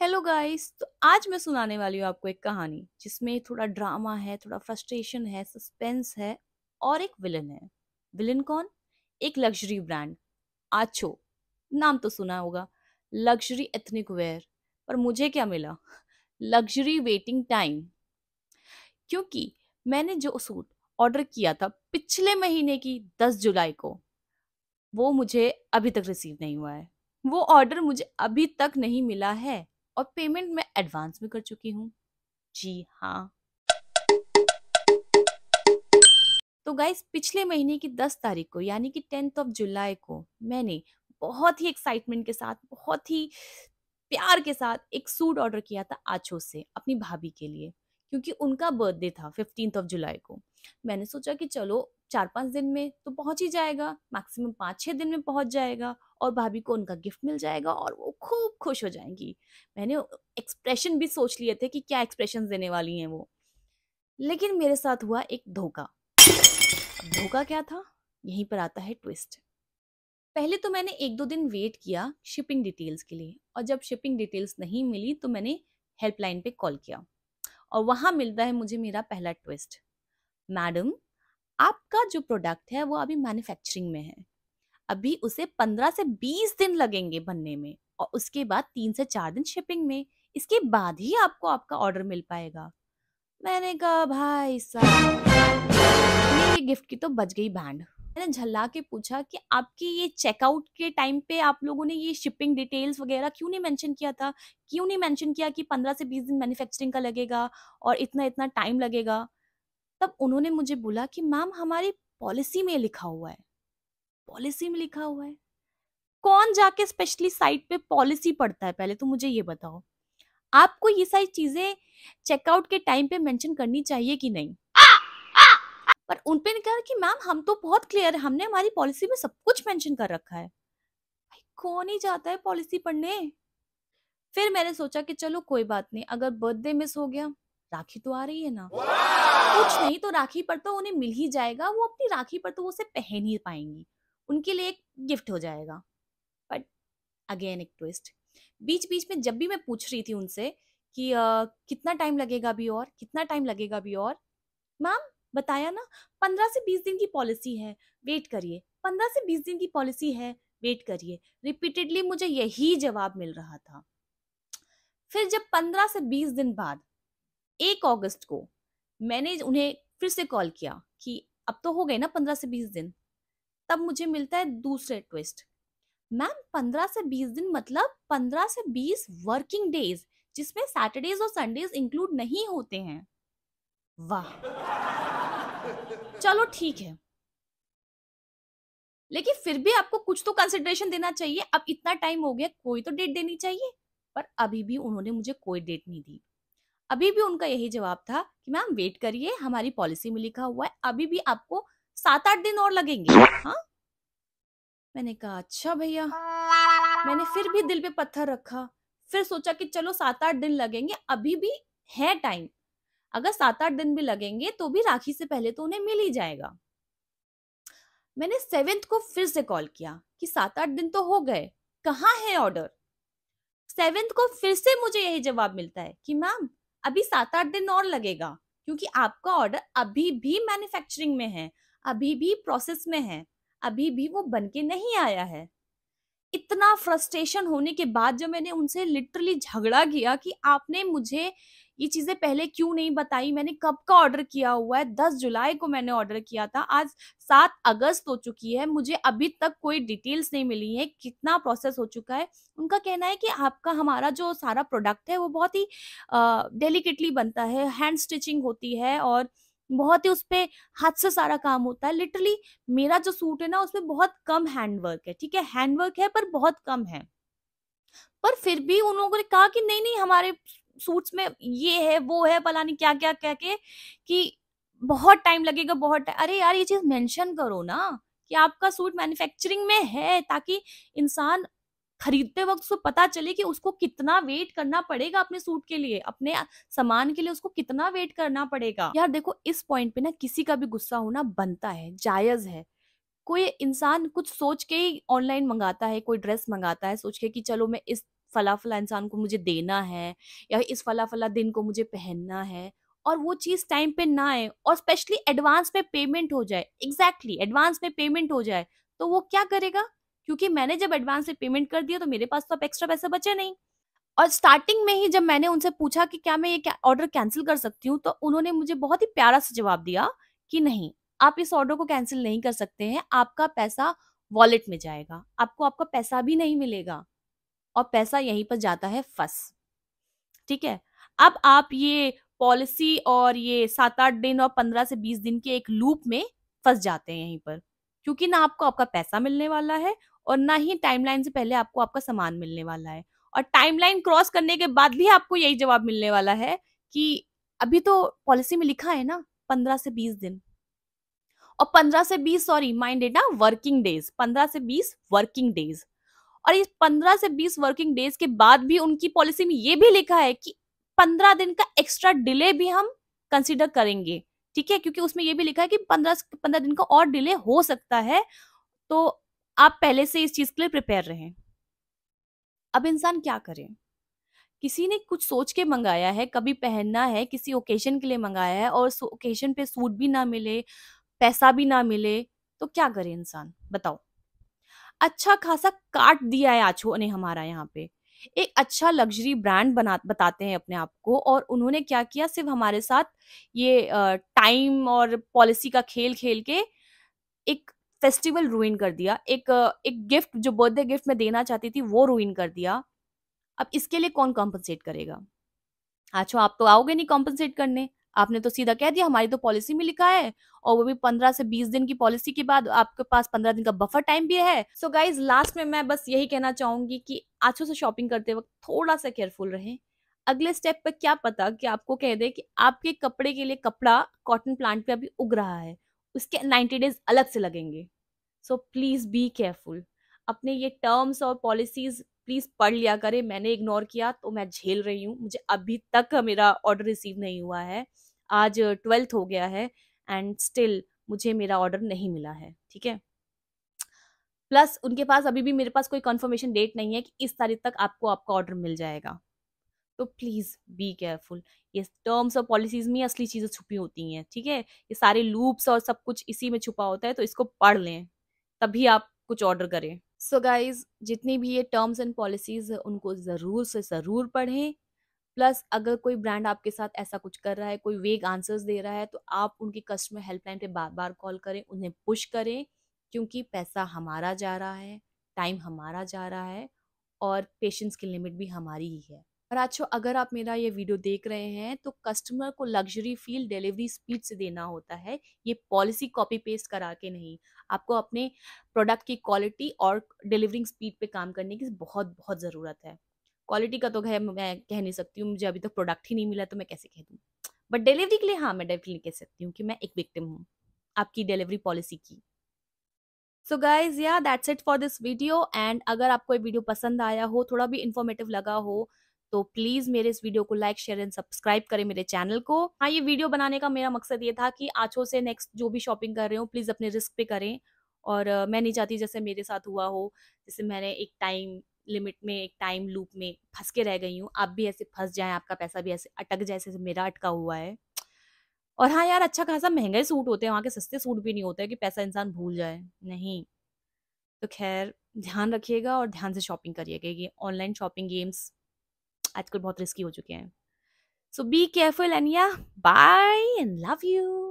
Hello guys. तो आज मैं सुनाने वाली हूँ आपको एक कहानी जिसमें थोड़ा ड्रामा है, थोड़ा फ्रस्ट्रेशन है, सस्पेंस है और एक विलन है। विलन कौन? एक लग्जरी ब्रांड आचो। नाम तो सुना होगा, लग्जरी एथनिक वेयर। पर मुझे क्या मिला? Luxury waiting time. क्योंकि मैंने जो सूट ऑर्डर किया था पिछले महीने की 10 जुलाई को, वो मुझे अभी तक रिसीव नहीं हुआ है। वो ऑर्डर मुझे अभी तक नहीं मिला है और पेमेंट मैं एडवांस में कर चुकी हूँ। जी हाँ। तो गाइस, पिछले महीने की 10 तारीख को यानी कि 10th ऑफ जुलाई को मैंने बहुत ही एक्साइटमेंट के साथ, बहुत ही प्यार के साथ एक सूट ऑर्डर किया था आचो से अपनी भाभी के लिए, क्योंकि उनका बर्थडे था 15th ऑफ जुलाई को। मैंने सोचा कि चलो 4-5 दिन में तो पहुंच ही जाएगा, मैक्सिमम 5-6 दिन में पहुंच जाएगा और भाभी को उनका गिफ्ट मिल जाएगा और वो खूब खुश हो जाएंगी। मैंने एक्सप्रेशन भी सोच लिए थे कि क्या एक्सप्रेशन देने वाली हैं वो। लेकिन मेरे साथ हुआ एक धोखा। अब धोखा क्या था? यहीं पर आता है ट्विस्ट। पहले तो मैंने 1-2 दिन वेट किया शिपिंग डिटेल्स के लिए, और जब शिपिंग डिटेल्स नहीं मिली तो मैंने हेल्पलाइन पे कॉल किया और वहां मिलता है मुझे मेरा पहला ट्विस्ट। मैडम, आपका जो प्रोडक्ट है वो अभी मैन्युफैक्चरिंग में है। अभी उसे 15 से 20 दिन लगेंगे बनने में और उसके बाद 3 से 4 दिन शिपिंग में। इसके बाद ही आपको आपका ऑर्डर मिल पाएगा। मैंने कहा भाई साहब, मेरी गिफ्ट की तो बज गई बैंड। मैंने झल्ला के पूछा कि आपकी ये चेकआउट के टाइम पे आप लोगों ने ये शिपिंग डिटेल्स वगैरह क्यों नहीं मेंशन किया था? क्यों नहीं मेंशन किया कि 15 से 20 दिन मैन्युफैक्चरिंग का लगेगा और इतना इतना टाइम लगेगा? तब उन्होंने मुझे बोला कि मैम, हमारी पॉलिसी में लिखा हुआ है। पॉलिसी में लिखा हुआ है? कौन जाके स्पेशली साइट पे पॉलिसी पढ़ता है? पहले तो मुझे ये बताओ। आपको ये सारी चीजें चेकआउट के टाइम पे मेंशन करनी चाहिए कि नहीं? पर उन पे ने कहा कि मैम, हम तो बहुत क्लियर है, हमने हमारी पॉलिसी में सब कुछ मेंशन कर रखा है। भाई, कौन ही जाता है पॉलिसी पढ़ने? फिर मैंने सोचा कि चलो कोई बात नहीं, अगर बर्थडे मिस हो गया, राखी तो आ रही है ना, कुछ नहीं तो राखी पर तो उन्हें मिल ही जाएगा। वो अपनी राखी पर तो वो उसे पहन ही पाएंगी, उनके लिए एक गिफ्ट हो जाएगा। बट अगेन एक ट्विस्ट। बीच बीच में जब भी मैं पूछ रही थी उनसे कि कितना टाइम लगेगा अभी और, कितना टाइम लगेगा अभी और, मैम बताया ना, 15 से 20 दिन की पॉलिसी है, वेट करिए। 15 से 20 दिन की पॉलिसी है, वेट करिए। रिपीटेडली मुझे यही जवाब मिल रहा था। फिर जब 15 से 20 दिन बाद 1 अगस्त को मैंने उन्हें फिर से कॉल किया कि अब तो हो गए ना 15 से 20 दिन, तब मुझे मिलता है दूसरे ट्विस्ट। मैम, 15 से 20 दिन मतलब 15 से 20 वर्किंग डेज, जिसमें सैटरडेज और संडेज इंक्लूड नहीं होते हैं। वाह, चलो ठीक है, लेकिन फिर भी आपको कुछ तो कंसिडरेशन देना चाहिए। अब इतना टाइम हो गया, कोई तो डेट देनी चाहिए। पर अभी भी उन्होंने मुझे कोई डेट नहीं दी। अभी भी उनका यही जवाब था कि मैम वेट करिए, हमारी पॉलिसी में लिखा हुआ है, अभी भी आपको 7-8 दिन और लगेंगे। हाँ, मैंने कहा अच्छा भैया। मैंने फिर भी दिल पे पत्थर रखा। फिर सोचा कि चलो 7-8 दिन लगेंगे, अभी भी है टाइम। अगर 7-8 दिन भी लगेंगे तो भी राखी से पहले तो उन्हें मिल ही जाएगा। मैंने 7th को फिर से कॉल किया कि 7-8 दिन तो हो गए, कहाँ है ऑर्डर? 7th को फिर से मुझे यही जवाब मिलता है कि मैम, अभी 7-8 दिन और लगेगा, क्योंकि आपका ऑर्डर अभी भी मैन्युफैक्चरिंग में है, अभी भी प्रोसेस में है, अभी भी वो बन के नहीं आया है। इतना फ्रस्ट्रेशन होने के बाद जब मैंने उनसे लिटरली झगड़ा किया कि आपने मुझे ये चीजें पहले क्यों नहीं बताई, मैंने कब का ऑर्डर किया हुआ है, 10 जुलाई को मैंने ऑर्डर किया था, आज 7 अगस्त हो चुकी है, मुझे अभी तक कोई डिटेल्स नहीं मिली है, कितना प्रोसेस हो चुका है। उनका कहना है कि आपका हमारा जो सारा प्रोडक्ट है वो बहुत ही डेलिकेटली बनता है, हैंड स्टिचिंग होती है और बहुत ही उसपे हाथ से सारा काम होता है। लिटरली मेरा जो सूट है ना, उसमें बहुत कम हैंडवर्क है, ठीक है, हैंडवर्क है पर बहुत कम है। पर फिर भी उन लोगों ने कहा कि नहीं नहीं, हमारे सूट्स में ये है वो है, पता नहीं क्या क्या कह के कि बहुत टाइम लगेगा, अरे यार, ये चीज मेंशन करो ना कि आपका सूट मैन्युफैक्चरिंग में है, ताकि इंसान खरीदते वक्त उसको पता चले कि उसको कितना वेट करना पड़ेगा अपने सूट के लिए, अपने सामान के लिए उसको कितना वेट करना पड़ेगा। यार देखो, इस पॉइंट पे ना किसी का भी गुस्सा होना बनता है, जायज है। कोई इंसान कुछ सोच के ही ऑनलाइन मंगाता है, कोई ड्रेस मंगाता है सोच के कि चलो मैं इस फला-फला इंसान को मुझे देना है या इस फला-फला दिन को मुझे पहनना है और वो चीज़ टाइम पे ना आए और स्पेशली एडवांस में पेमेंट हो जाए, एग्ज़ैक्टली एडवांस में पेमेंट हो जाए, तो वो क्या करेगा? क्योंकि मैंने जब एडवांस में पेमेंट कर दिया तो मेरे पास तो अब एक्स्ट्रा पैसे बचे नहीं। और स्टार्टिंग में ही जब मैंने उनसे पूछा कि क्या मैं ये ऑर्डर कैंसिल कर सकती हूँ, तो उन्होंने मुझे बहुत ही प्यारा सा जवाब दिया कि नहीं, आप इस ऑर्डर को कैंसिल नहीं कर सकते हैं, आपका पैसा वॉलेट में जाएगा, आपको आपका पैसा भी नहीं मिलेगा और पैसा यहीं पर जाता है फँस, ठीक है? अब आप ये पॉलिसी और ये 7-8 दिन और 15 से 20 दिन के एक लूप में फँस जाते हैं यहीं पर, क्योंकि ना आपको आपका पैसा मिलने वाला है और ना ही टाइमलाइन से पहले आपको आपका सामान मिलने वाला है। और टाइमलाइन क्रॉस करने के बाद भी आपको यही जवाब मिलने वाला है कि अभी तो पॉलिसी में लिखा है ना 15 से 20 दिन और 15 से 20 सॉरी माइंड इट ना वर्किंग डेज़ 15 से 20 वर्किंग डेज़ और इस 15 से 20 वर्किंग डेज़ के बाद भी उनकी पॉलिसी में ये भी लिखा है कि 15 दिन का एक्स्ट्रा डिले भी हम कंसीडर करेंगे, ठीक है? क्योंकि उसमें ये भी लिखा है कि 15 दिन का और डिले हो सकता है, तो आप पहले से इस चीज़ के लिए प्रिपेयर रहें। अब इंसान क्या करे? किसी ने कुछ सोच के मंगाया है, कभी पहनना है, किसी ओकेज़न के लिए मंगाया है और उस ओकेज़न पे सूट भी ना मिले, पैसा भी ना मिले, तो क्या करे इंसान? बताओ। अच्छा खासा काट दिया है आछो ने हमारा यहाँ पे। एक अच्छा लग्ज़री ब्रांड बना बताते हैं अपने आप को और उन्होंने क्या किया सिर्फ़ हमारे साथ ये टाइम और पॉलिसी का खेल खेल के एक फेस्टिवल रुइन कर दिया। एक गिफ्ट जो बर्थडे गिफ्ट मैं देना चाहती थी वो रुइन कर दिया। अब इसके लिए कौन कॉम्पेंसेट करेगा? अच्छा, आप तो आओगे नहीं कॉम्पेंसेट करने। आपने तो सीधा कह दिया हमारी तो पॉलिसी में लिखा है और वो भी 15 से 20 दिन की पॉलिसी के बाद आपके पास 15 दिन का बफर टाइम भी है। सो गाइज़ लास्ट में मैं बस यही कहना चाहूँगी कि आँचों से शॉपिंग करते वक़्त थोड़ा-सा केयरफुल रहें। अगले स्टेप पे क्या पता कि आपको कह दे कि आपके कपड़े के लिए कपड़ा कॉटन प्लांट पे अभी उग रहा है। उसके 90 डेज़ अलग से लगेंगे। So please be careful. अपने ये टर्म्स और पॉलिसीज़ प्लीज़ पढ़ लिया करें। मैंने इग्नोर किया तो मैं झेल रही हूँ। मुझे अभी तक मेरा ऑर्डर रिसीव नहीं हुआ है। आज 12th हो गया है एंड स्टिल मुझे मेरा ऑर्डर नहीं मिला है, ठीक है? प्लस उनके पास अभी भी मेरे पास कोई कन्फर्मेशन डेट नहीं है कि इस तारीख तक आपको आपका ऑर्डर मिल जाएगा। तो प्लीज़ बी केयरफुल। ये टर्म्स और पॉलिसीज़ में ही असली चीज़ें छुपी होती हैं, ठीक है? ये सारे लूप्स और सब कुछ इसी में छुपा होता है तो इसको पढ़ लें, तभी आप कुछ ऑर्डर करें। सो गाइज़ जितनी भी ये टर्म्स एंड पॉलिसीज़ उनको ज़रूर से ज़रूर पढ़ें। प्लस अगर कोई ब्रांड आपके साथ ऐसा कुछ कर रहा है, कोई वेग आंसर्स दे रहा है, तो आप उनकी कस्टमर हेल्पलाइन पे बार-बार कॉल करें, उन्हें पुश करें क्योंकि पैसा हमारा जा रहा है, टाइम हमारा जा रहा है और पेशेंस की लिमिट भी हमारी ही है। और अच्छा अगर आप मेरा ये वीडियो देख रहे हैं तो कस्टमर को लग्ज़री फ़ील डिलीवरी स्पीड से देना होता है, ये पॉलिसी कॉपी पेस्ट करा के नहीं। आपको अपने प्रोडक्ट की क्वालिटी और डिलीवरिंग स्पीड पे काम करने की बहुत-बहुत ज़रूरत है। क्वालिटी का तो ख़ैर मैं कह नहीं सकती हूँ, मुझे अभी तक प्रोडक्ट ही नहीं मिला तो मैं कैसे कह दूँ। बट डिलीवरी के लिए हाँ, मैं डेफ़िनिटली कह सकती हूँ कि मैं एक विक्टिम हूँ, आपकी डिलीवरी पॉलिसी की। सो गाइज़ या that's it for this video and अगर आपको ये वीडियो पसंद आया हो, थोड़ा भी इन्फॉर्मेटिव लगा हो, तो प्लीज़ मेरे इस वीडियो को लाइक, शेयर एंड सब्सक्राइब करें मेरे चैनल को। हाँ, ये वीडियो बनाने का मेरा मकसद ये था कि आँचों से नेक्स्ट जो भी शॉपिंग कर रहे हो प्लीज़ अपने रिस्क पे करें और मैं नहीं चाहती जैसे मेरे साथ हुआ हो, जैसे मैंने एक टाइम लिमिट में, एक टाइम लूप में फँस के रह गई हूँ, आप भी ऐसे फँस जाएँ, आपका पैसा भी ऐसे अटक जाए जैसे मेरा अटका हुआ है। और हाँ यार, अच्छा खासा महँगे सूट होते हैं, वहाँ के सस्ते सूट भी नहीं होते हैं कि पैसा इंसान भूल जाए, नहीं। तो ख़ैर ध्यान रखिएगा और ध्यान से शॉपिंग करिएगा। ये ऑनलाइन शॉपिंग गेम्स आजकल बहुत रिस्की हो चुके हैं। सो बी केयरफुल एंड या बाय एंड लव यू।